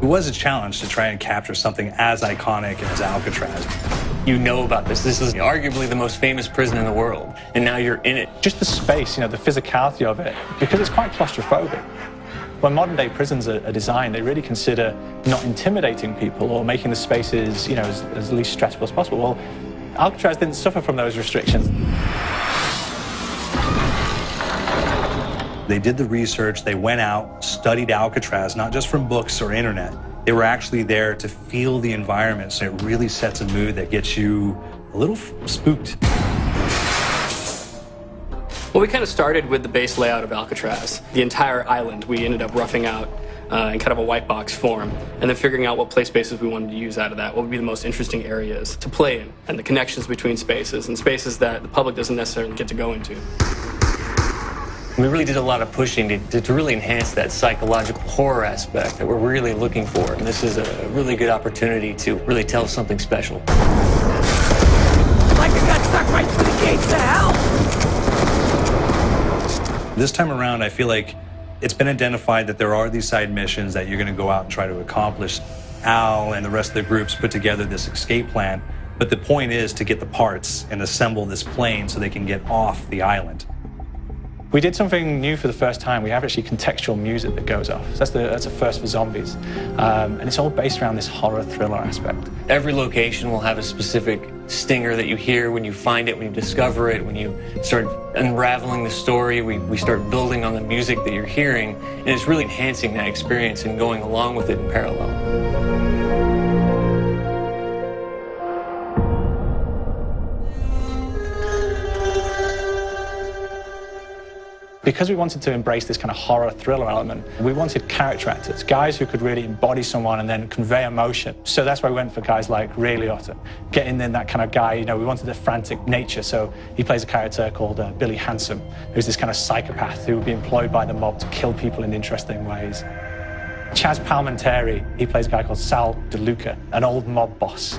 It was a challenge to try and capture something as iconic as Alcatraz. You know about this. This is arguably the most famous prison in the world, and now you're in it. Just the space, the physicality of it, because it's quite claustrophobic. When modern-day prisons are designed, they really consider not intimidating people or making the spaces, as least stressful as possible. Well, Alcatraz didn't suffer from those restrictions. They did the research, they went out, studied Alcatraz, not just from books or internet. They were actually there to feel the environment, so it really sets a mood that gets you a little spooked. Well, we kind of started with the base layout of Alcatraz. The entire island we ended up roughing out in kind of a white box form, and then figuring out what play spaces we wanted to use out of that, what would be the most interesting areas to play in, and the connections between spaces, and spaces that the public doesn't necessarily get to go into. We really did a lot of pushing to really enhance that psychological horror aspect that we're really looking for, and this is a really good opportunity to really tell something special. Like I got stuck right through the gates of hell! This time around, I feel like it's been identified that there are these side missions that you're going to go out and try to accomplish. Al and the rest of the groups put together this escape plan, but the point is to get the parts and assemble this plane so they can get off the island. We did something new for the first time. We have actually contextual music that goes off. So that's a first for zombies. And it's all based around this horror thriller aspect. Every location will have a specific stinger that you hear when you find it, when you discover it, when you start unraveling the story. We start building on the music that you're hearing, and it's really enhancing that experience and going along with it in parallel. Because we wanted to embrace this kind of horror thriller element, we wanted character actors, guys who could really embody someone and then convey emotion. So that's why we went for guys like Ray Liotta, getting in that kind of guy, we wanted a frantic nature. So he plays a character called Billy Handsome, who's this kind of psychopath who would be employed by the mob to kill people in interesting ways. Chaz Palminteri, he plays a guy called Sal DeLuca, an old mob boss.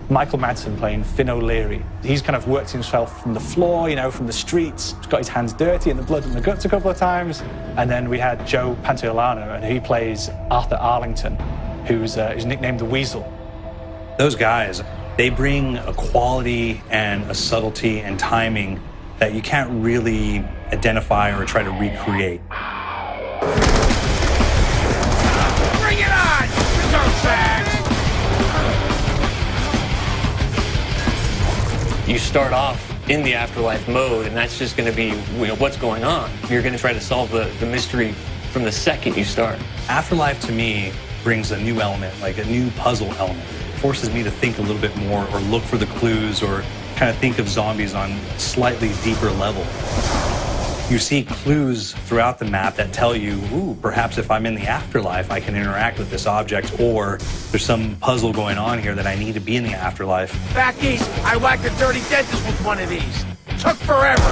Michael Madsen playing Finn O'Leary. He's kind of worked himself from the floor, from the streets. He's got his hands dirty in the blood and the guts a couple of times. And then we had Joe Pantoliano, and he plays Arthur Arlington, who's nicknamed the Weasel. Those guys, they bring a quality and a subtlety and timing that you can't really identify or try to recreate. Bring it on! Dirtbags! You start off in the afterlife mode, and that's just going to be what's going on. You're going to try to solve the mystery from the second you start. Afterlife, to me, brings a new element, like a new puzzle element. It forces me to think a little bit more or look for the clues or kind of think of zombies on a slightly deeper level. You see clues throughout the map that tell you, ooh, perhaps if I'm in the afterlife, I can interact with this object, or there's some puzzle going on here that I need to be in the afterlife. Back east, I whacked a dirty dentist with one of these. Took forever.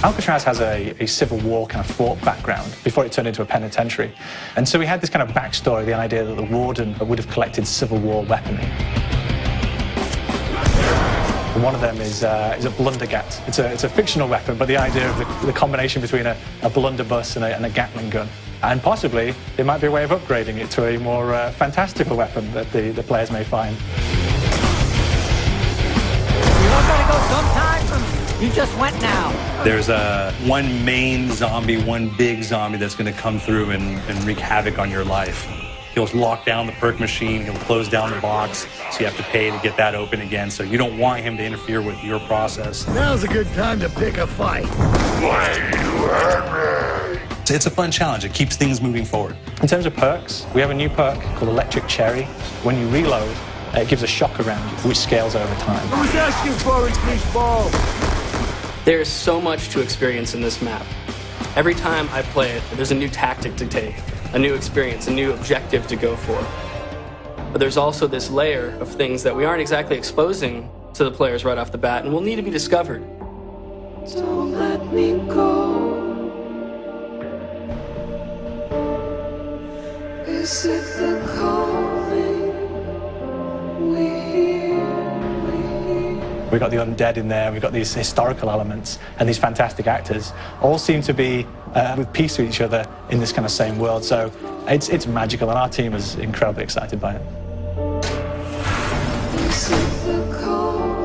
Alcatraz has a Civil War kind of fort background before it turned into a penitentiary. And so we had this kind of backstory, the idea that the warden would have collected Civil War weaponry. And one of them is a blundergat. It's a fictional weapon, but the idea of the combination between a blunderbuss and a Gatling gun. And possibly, there might be a way of upgrading it to a more fantastical weapon that the players may find. You don't gotta go sometime? You just went now. There's one main zombie, one big zombie that's going to come through and wreak havoc on your life. He'll lock down the perk machine, he'll close down the box, so you have to pay to get that open again. So you don't want him to interfere with your process. Now's a good time to pick a fight. It's a fun challenge. It keeps things moving forward. In terms of perks, we have a new perk called Electric Cherry. When you reload, it gives a shock around you, which scales over time. Who's asking for it, please, ball? There is so much to experience in this map. Every time I play it, there's a new tactic to take, a new experience, a new objective to go for. But there's also this layer of things that we aren't exactly exposing to the players right off the bat and will need to be discovered. Don't let me go. Is it the calling we hear? We've got the undead in there, we've got these historical elements, and these fantastic actors all seem to be with peace with each other in this kind of same world. So it's magical, and our team is incredibly excited by it. This is the call.